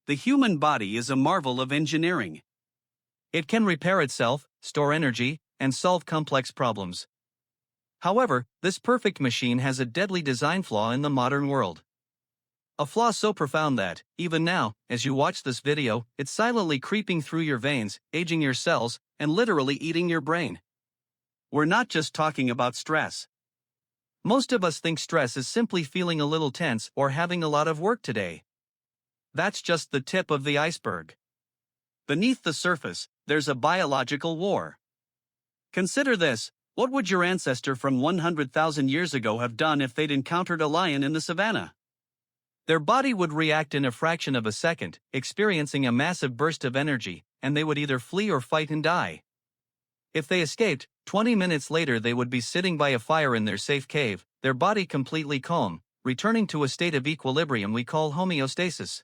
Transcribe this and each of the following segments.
The human body is a marvel of engineering. It can repair itself, store energy, and solve complex problems. However, this perfect machine has a deadly design flaw in the modern world. A flaw so profound that, even now, as you watch this video, it's silently creeping through your veins, aging your cells, and literally eating your brain. We're not just talking about stress. Most of us think stress is simply feeling a little tense or having a lot of work today. That's just the tip of the iceberg. Beneath the surface, there's a biological war. Consider this: what would your ancestor from 100,000 years ago have done if they'd encountered a lion in the savannah? Their body would react in a fraction of a second, experiencing a massive burst of energy, and they would either flee or fight and die. If they escaped, 20 minutes later they would be sitting by a fire in their safe cave, their body completely calm, returning to a state of equilibrium we call homeostasis.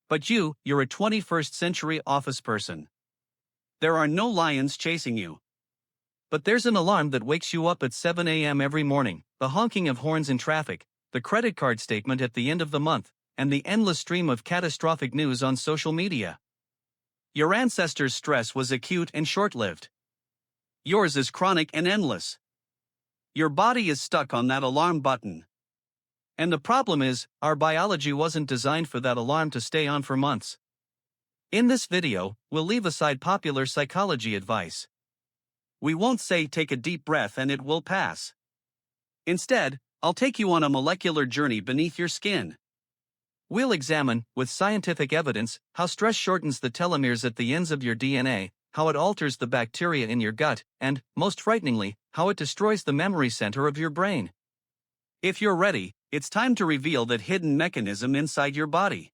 But you're a 21st century office person. There are no lions chasing you. But there's an alarm that wakes you up at 7 a.m. every morning, the honking of horns in traffic, the credit card statement at the end of the month, and the endless stream of catastrophic news on social media. Your ancestors' stress was acute and short-lived. Yours is chronic and endless. Your body is stuck on that alarm button. And the problem is, our biology wasn't designed for that alarm to stay on for months. In this video, we'll leave aside popular psychology advice. We won't say take a deep breath and it will pass. Instead, I'll take you on a molecular journey beneath your skin. We'll examine, with scientific evidence, how stress shortens the telomeres at the ends of your DNA, how it alters the bacteria in your gut, and, most frighteningly, how it destroys the memory center of your brain. If you're ready, it's time to reveal that hidden mechanism inside your body.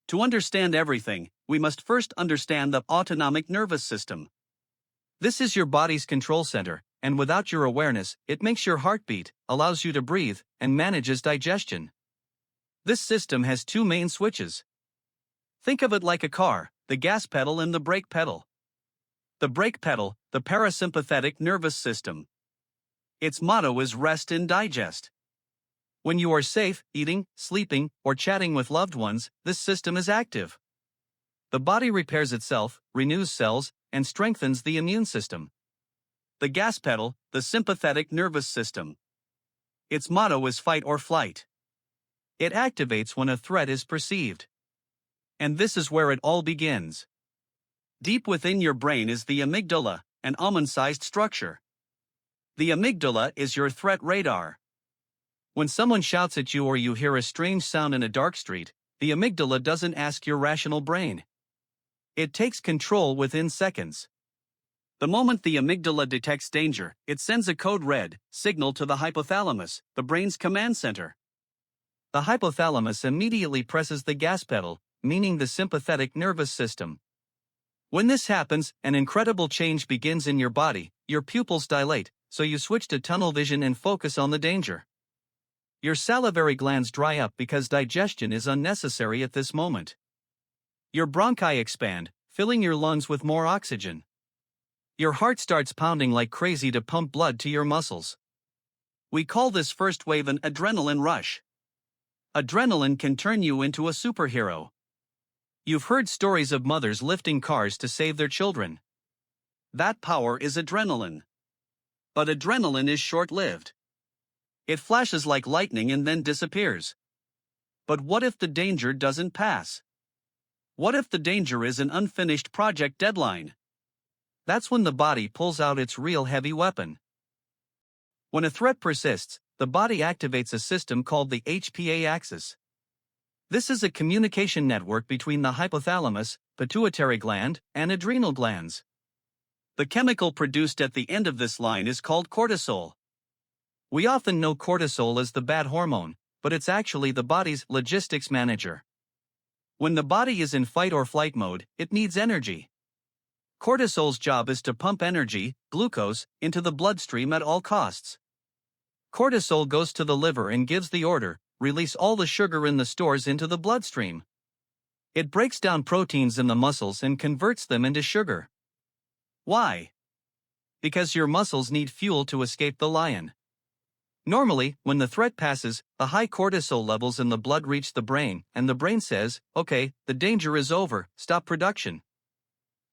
To understand everything, we must first understand the autonomic nervous system. This is your body's control center, and without your awareness, it makes your heart beat, allows you to breathe, and manages digestion. This system has two main switches. Think of it like a car, the gas pedal and the brake pedal. The brake pedal, the parasympathetic nervous system. Its motto is rest and digest. When you are safe, eating, sleeping, or chatting with loved ones, this system is active. The body repairs itself, renews cells, and strengthens the immune system. The gas pedal, the sympathetic nervous system. Its motto is fight or flight. It activates when a threat is perceived. And this is where it all begins. Deep within your brain is the amygdala, an almond-sized structure. The amygdala is your threat radar. When someone shouts at you or you hear a strange sound in a dark street, the amygdala doesn't ask your rational brain. It takes control within seconds. The moment the amygdala detects danger, it sends a code red signal to the hypothalamus, the brain's command center. The hypothalamus immediately presses the gas pedal, meaning the sympathetic nervous system. When this happens, an incredible change begins in your body. Your pupils dilate, so you switch to tunnel vision and focus on the danger. Your salivary glands dry up because digestion is unnecessary at this moment. Your bronchi expand, filling your lungs with more oxygen. Your heart starts pounding like crazy to pump blood to your muscles. We call this first wave an adrenaline rush. Adrenaline can turn you into a superhero. You've heard stories of mothers lifting cars to save their children. That power is adrenaline. But adrenaline is short-lived. It flashes like lightning and then disappears. But what if the danger doesn't pass? What if the danger is an unfinished project deadline? That's when the body pulls out its real heavy weapon. When a threat persists, the body activates a system called the HPA axis. This is a communication network between the hypothalamus, pituitary gland, and adrenal glands. The chemical produced at the end of this line is called cortisol. We often know cortisol as the bad hormone, but it's actually the body's logistics manager. When the body is in fight or flight mode, it needs energy. Cortisol's job is to pump energy, glucose, into the bloodstream at all costs. Cortisol goes to the liver and gives the order, release all the sugar in the stores into the bloodstream. It breaks down proteins in the muscles and converts them into sugar. Why? Because your muscles need fuel to escape the lion. Normally, when the threat passes, the high cortisol levels in the blood reach the brain, and the brain says, okay, the danger is over, stop production.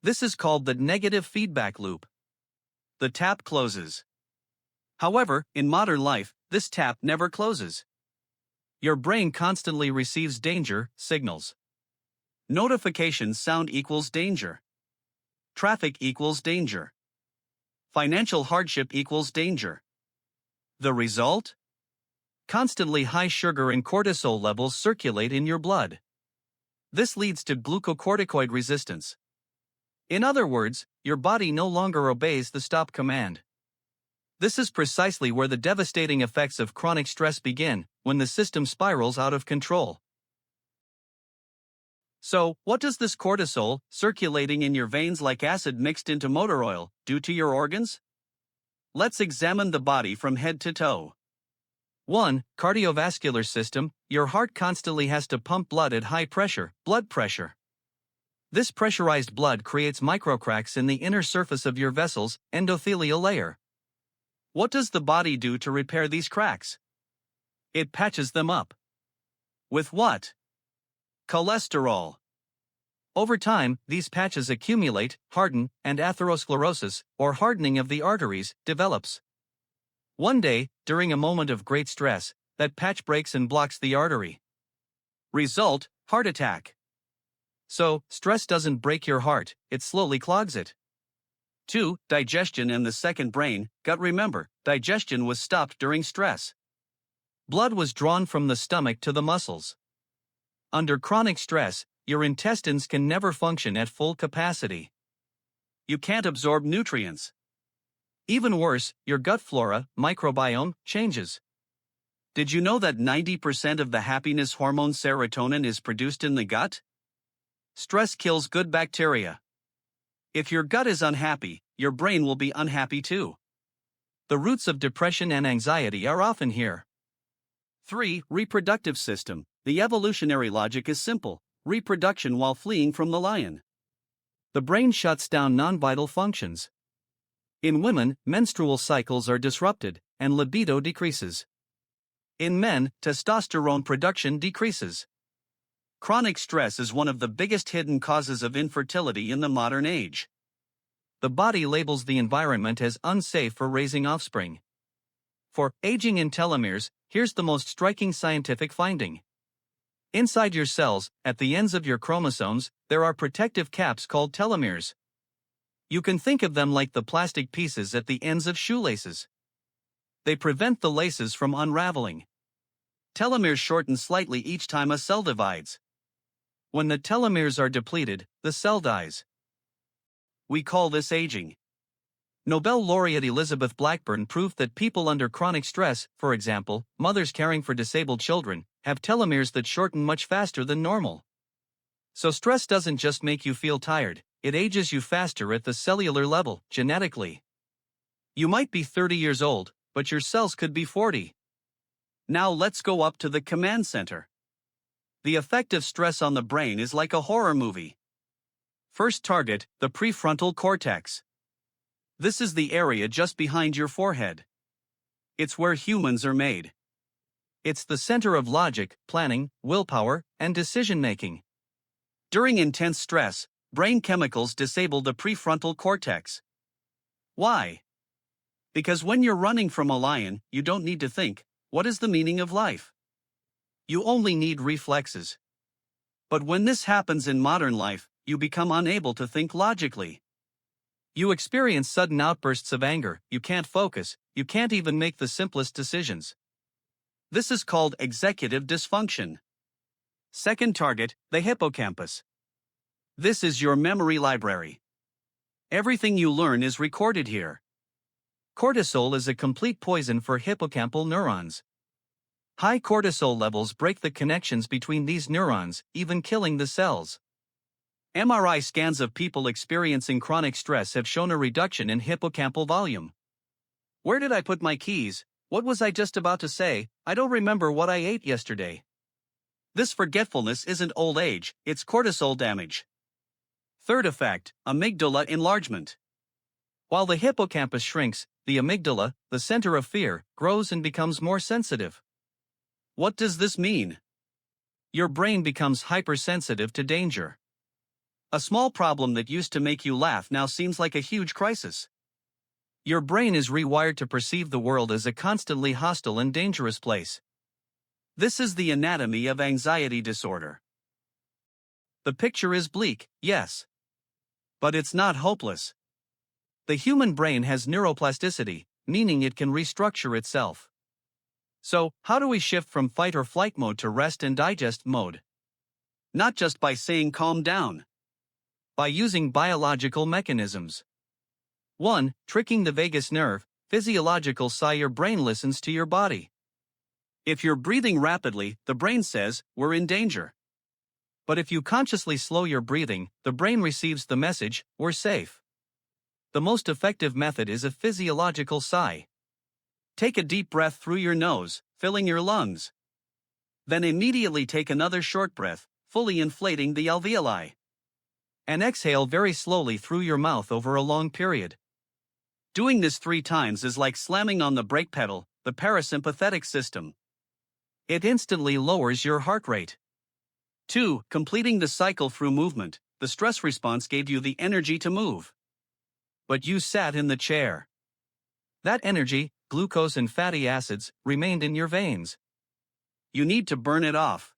This is called the negative feedback loop. The tap closes. However, in modern life, this tap never closes. Your brain constantly receives danger signals. Notification sound equals danger. Traffic equals danger. Financial hardship equals danger. The result? Constantly high sugar and cortisol levels circulate in your blood. This leads to glucocorticoid resistance. In other words, your body no longer obeys the stop command. This is precisely where the devastating effects of chronic stress begin, when the system spirals out of control. So, what does this cortisol, circulating in your veins like acid mixed into motor oil, do to your organs? Let's examine the body from head to toe. 1. Cardiovascular system. Your heart constantly has to pump blood at high pressure, blood pressure. This pressurized blood creates microcracks in the inner surface of your vessels, endothelial layer. What does the body do to repair these cracks? It patches them up. With what? Cholesterol. Over time, these patches accumulate, harden, and atherosclerosis, or hardening of the arteries, develops. One day, during a moment of great stress, that patch breaks and blocks the artery. Result: heart attack. So, stress doesn't break your heart, it slowly clogs it. 2. Digestion and the second brain, gut. Remember, digestion was stopped during stress. Blood was drawn from the stomach to the muscles. Under chronic stress, your intestines can never function at full capacity. You can't absorb nutrients. Even worse, your gut flora, microbiome, changes. Did you know that 90% of the happiness hormone serotonin is produced in the gut? Stress kills good bacteria. If your gut is unhappy, your brain will be unhappy too. The roots of depression and anxiety are often here. 3. Reproductive system. The evolutionary logic is simple: reproduction while fleeing from the lion. The brain shuts down non-vital functions. In women, menstrual cycles are disrupted, and libido decreases. In men, testosterone production decreases. Chronic stress is one of the biggest hidden causes of infertility in the modern age. The body labels the environment as unsafe for raising offspring. For aging in telomeres, here's the most striking scientific finding. Inside your cells, at the ends of your chromosomes, there are protective caps called telomeres. You can think of them like the plastic pieces at the ends of shoelaces. They prevent the laces from unraveling. Telomeres shorten slightly each time a cell divides. When the telomeres are depleted, the cell dies. We call this aging. Nobel laureate Elizabeth Blackburn proved that people under chronic stress, for example, mothers caring for disabled children, have telomeres that shorten much faster than normal. So stress doesn't just make you feel tired, it ages you faster at the cellular level, genetically. You might be 30 years old, but your cells could be 40. Now let's go up to the command center. The effect of stress on the brain is like a horror movie. First target, the prefrontal cortex. This is the area just behind your forehead. It's where humans are made. It's the center of logic, planning, willpower, and decision-making. During intense stress, brain chemicals disable the prefrontal cortex. Why? Because when you're running from a lion, you don't need to think, what is the meaning of life? You only need reflexes. But when this happens in modern life, you become unable to think logically. You experience sudden outbursts of anger, you can't focus, you can't even make the simplest decisions. This is called executive dysfunction. Second target, the hippocampus. This is your memory library. Everything you learn is recorded here. Cortisol is a complete poison for hippocampal neurons. High cortisol levels break the connections between these neurons, even killing the cells. MRI scans of people experiencing chronic stress have shown a reduction in hippocampal volume. Where did I put my keys? What was I just about to say? I don't remember what I ate yesterday. This forgetfulness isn't old age, it's cortisol damage. Third effect, amygdala enlargement. While the hippocampus shrinks, the amygdala, the center of fear, grows and becomes more sensitive. What does this mean? Your brain becomes hypersensitive to danger. A small problem that used to make you laugh now seems like a huge crisis. Your brain is rewired to perceive the world as a constantly hostile and dangerous place. This is the anatomy of anxiety disorder. The picture is bleak, yes. But it's not hopeless. The human brain has neuroplasticity, meaning it can restructure itself. So, how do we shift from fight or flight mode to rest and digest mode? Not just by saying calm down. By using biological mechanisms. 1. Tricking the vagus nerve, physiological sigh. Your brain listens to your body. If you're breathing rapidly, the brain says, we're in danger. But if you consciously slow your breathing, the brain receives the message, we're safe. The most effective method is a physiological sigh. Take a deep breath through your nose, filling your lungs. Then immediately take another short breath, fully inflating the alveoli. And exhale very slowly through your mouth over a long period. Doing this 3 times is like slamming on the brake pedal, the parasympathetic system. It instantly lowers your heart rate. 2. Completing the cycle through movement. The stress response gave you the energy to move. But you sat in the chair. That energy, glucose and fatty acids, remained in your veins. You need to burn it off.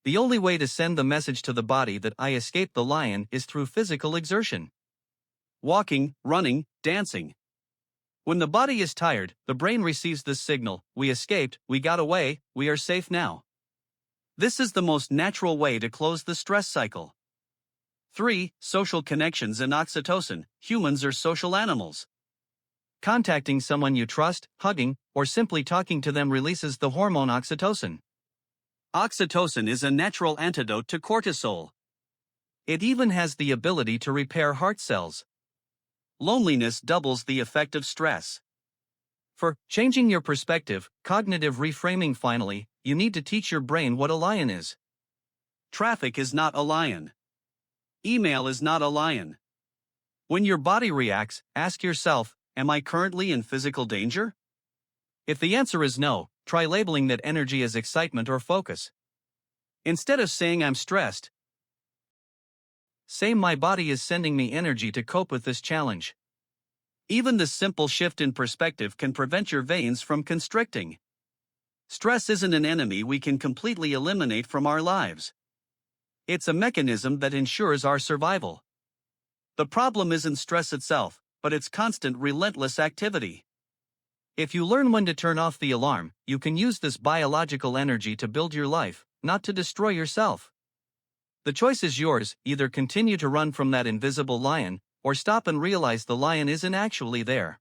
The only way to send the message to the body that I escaped the lion is through physical exertion. Walking, running, dancing. When the body is tired, the brain receives this signal, we escaped, we got away, we are safe now. This is the most natural way to close the stress cycle. 3. Social connections and oxytocin. Humans are social animals. Contacting someone you trust, hugging, or simply talking to them releases the hormone oxytocin. Oxytocin is a natural antidote to cortisol. It even has the ability to repair heart cells. Loneliness doubles the effect of stress. For changing your perspective, cognitive reframing. Finally, you need to teach your brain what a lion is. Traffic is not a lion. Email is not a lion. When your body reacts, ask yourself, am I currently in physical danger? If the answer is no, try labeling that energy as excitement or focus. Instead of saying I'm stressed, say my body is sending me energy to cope with this challenge. Even this simple shift in perspective can prevent your veins from constricting. Stress isn't an enemy we can completely eliminate from our lives. It's a mechanism that ensures our survival. The problem isn't stress itself, but its constant, relentless activity. If you learn when to turn off the alarm, you can use this biological energy to build your life, not to destroy yourself. The choice is yours, either continue to run from that invisible lion, or stop and realize the lion isn't actually there.